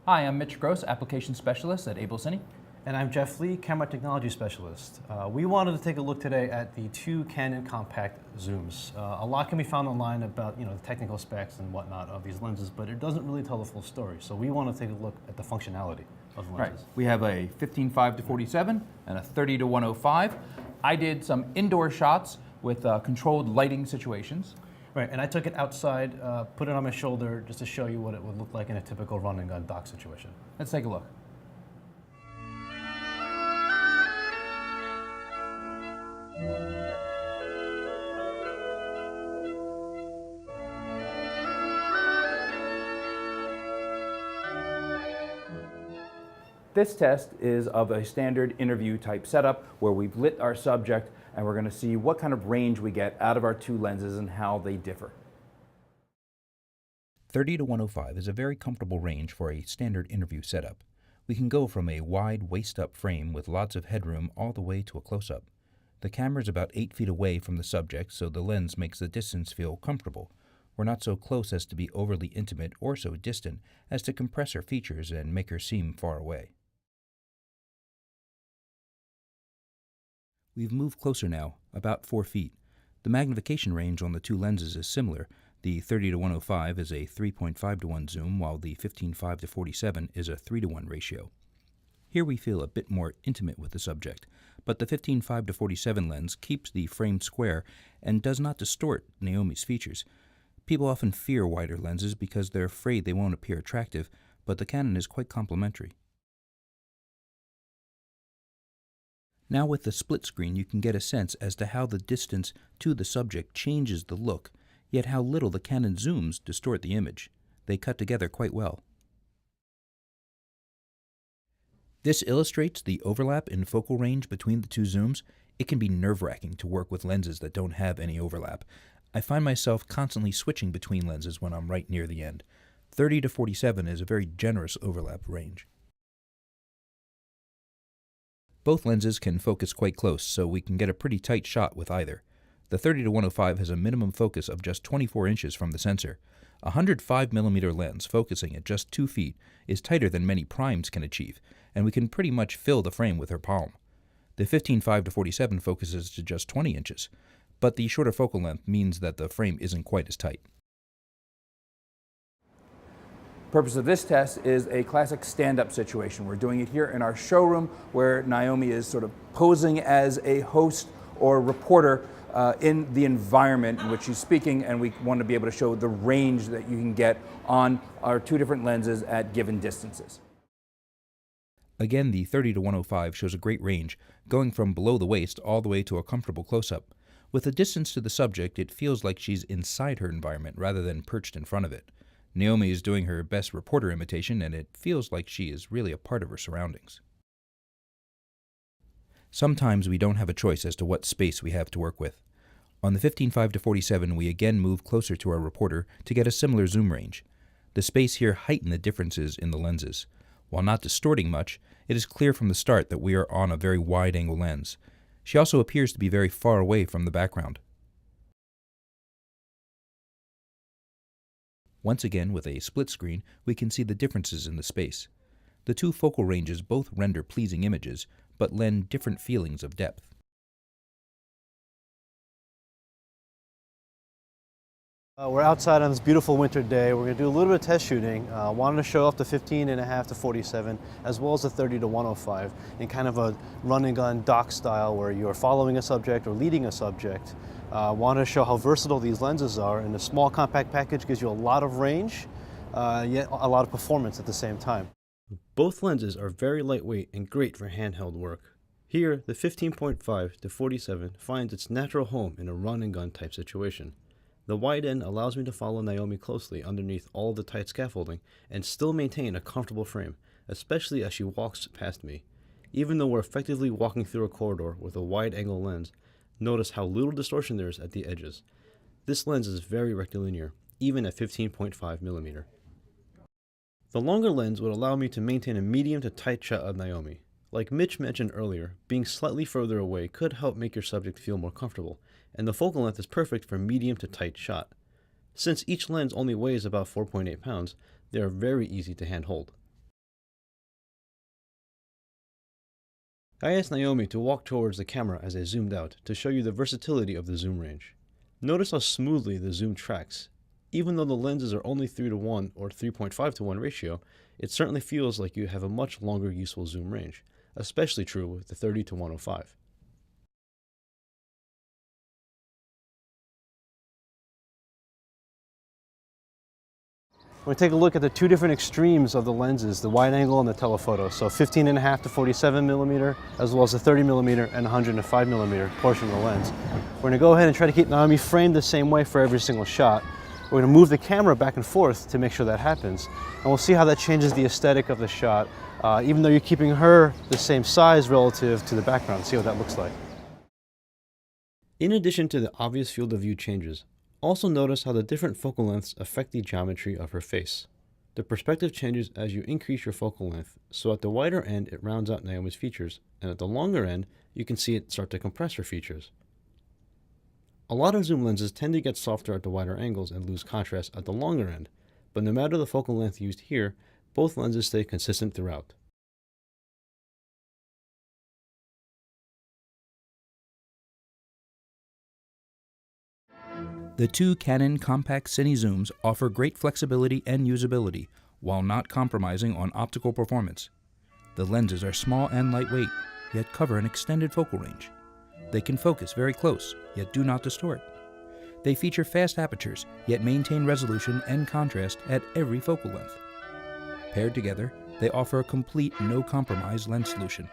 Hi, I'm Mitch Gross, Application Specialist at AbelCine. And I'm Jeff Lee, Camera Technology Specialist. We wanted to take a look today at the two Canon Compact Zooms. A lot can be found online about the technical specs and whatnot of these lenses, but it doesn't really tell the full story. So we want to take a look at the functionality of the lenses. Right. We have a 15-5-47 and a 30-105. I did some indoor shots with controlled lighting situations. Right, and I took it outside, put it on my shoulder just to show you what it would look like in a typical run and gun dock situation. Let's take a look. This test is of a standard interview type setup where we've lit our subject and we're going to see what kind of range we get out of our two lenses and how they differ. 30-105 is a very comfortable range for a standard interview setup. We can go from a wide waist-up frame with lots of headroom all the way to a close-up. The camera is about 8 feet away from the subject, so the lens makes the distance feel comfortable. We're not so close as to be overly intimate or so distant as to compress her features and make her seem far away. We've moved closer now, about 4 feet. The magnification range on the two lenses is similar. The 30-105 is a 3.5-to-1 zoom, while the 15-5-47 is a 3-to-1 ratio. Here we feel a bit more intimate with the subject, but the 15-5-47 lens keeps the frame square and does not distort Naomi's features. People often fear wider lenses because they're afraid they won't appear attractive, but the Canon is quite complementary. Now with the split screen, you can get a sense as to how the distance to the subject changes the look, yet how little the Canon zooms distort the image. They cut together quite well. This illustrates the overlap in focal range between the two zooms. It can be nerve-wracking to work with lenses that don't have any overlap. I find myself constantly switching between lenses when I'm right near the end. 30-47 is a very generous overlap range. Both lenses can focus quite close, so we can get a pretty tight shot with either. The 30-105 has a minimum focus of just 24 inches from the sensor. A 105mm lens focusing at just 2 feet is tighter than many primes can achieve, and we can pretty much fill the frame with her palm. The 15-5-47 focuses to just 20 inches, but the shorter focal length means that the frame isn't quite as tight. Purpose of this test is a classic stand-up situation. We're doing it here in our showroom where Naomi is sort of posing as a host or reporter in the environment in which she's speaking, and we want to be able to show the range that you can get on our two different lenses at given distances. Again, the 30-105 shows a great range, going from below the waist all the way to a comfortable close-up. With the distance to the subject, it feels like she's inside her environment rather than perched in front of it. Naomi is doing her best reporter imitation, and it feels like she is really a part of her surroundings. Sometimes we don't have a choice as to what space we have to work with. On the 15-5-47, we again move closer to our reporter to get a similar zoom range. The space here heightened the differences in the lenses. While not distorting much, it is clear from the start that we are on a very wide-angle lens. She also appears to be very far away from the background. Once again, with a split screen, we can see the differences in the space. The two focal ranges both render pleasing images, but lend different feelings of depth. We're outside on this beautiful winter day. We're going to do a little bit of test shooting. Wanted to show off the 15.5-47 as well as the 30-105 in kind of a run and gun dock style where you're following a subject or leading a subject. Wanted to show how versatile these lenses are, and the small compact package gives you a lot of range, yet a lot of performance at the same time. Both lenses are very lightweight and great for handheld work. Here, the 15.5-47 finds its natural home in a run and gun type situation. The wide end allows me to follow Naomi closely underneath all the tight scaffolding and still maintain a comfortable frame, especially as she walks past me. Even though we're effectively walking through a corridor with a wide angle lens, notice how little distortion there is at the edges. This lens is very rectilinear, even at 15.5mm. The longer lens would allow me to maintain a medium to tight shot of Naomi. Like Mitch mentioned earlier, being slightly further away could help make your subject feel more comfortable, and the focal length is perfect for medium to tight shot. Since each lens only weighs about 4.8 pounds, they are very easy to hand hold. I asked Naomi to walk towards the camera as I zoomed out to show you the versatility of the zoom range. Notice how smoothly the zoom tracks. Even though the lenses are only 3:1 or 3.5:1 ratio, it certainly feels like you have a much longer useful zoom range, especially true with the 30-105. We're going to take a look at the two different extremes of the lenses, the wide angle and the telephoto. So 15.5 to 47 millimeter, as well as the 30 millimeter and 105 millimeter portion of the lens. We're going to go ahead and try to keep Naomi framed the same way for every single shot. We're going to move the camera back and forth to make sure that happens. And we'll see how that changes the aesthetic of the shot, even though you're keeping her the same size relative to the background. See what that looks like. In addition to the obvious field of view changes, also notice how the different focal lengths affect the geometry of her face. The perspective changes as you increase your focal length, so at the wider end it rounds out Naomi's features, and at the longer end you can see it start to compress her features. A lot of zoom lenses tend to get softer at the wider angles and lose contrast at the longer end, but no matter the focal length used here, both lenses stay consistent throughout. The two Canon Compact Cine Zooms offer great flexibility and usability while not compromising on optical performance. The lenses are small and lightweight, yet cover an extended focal range. They can focus very close, yet do not distort. They feature fast apertures, yet maintain resolution and contrast at every focal length. Paired together, they offer a complete no-compromise lens solution.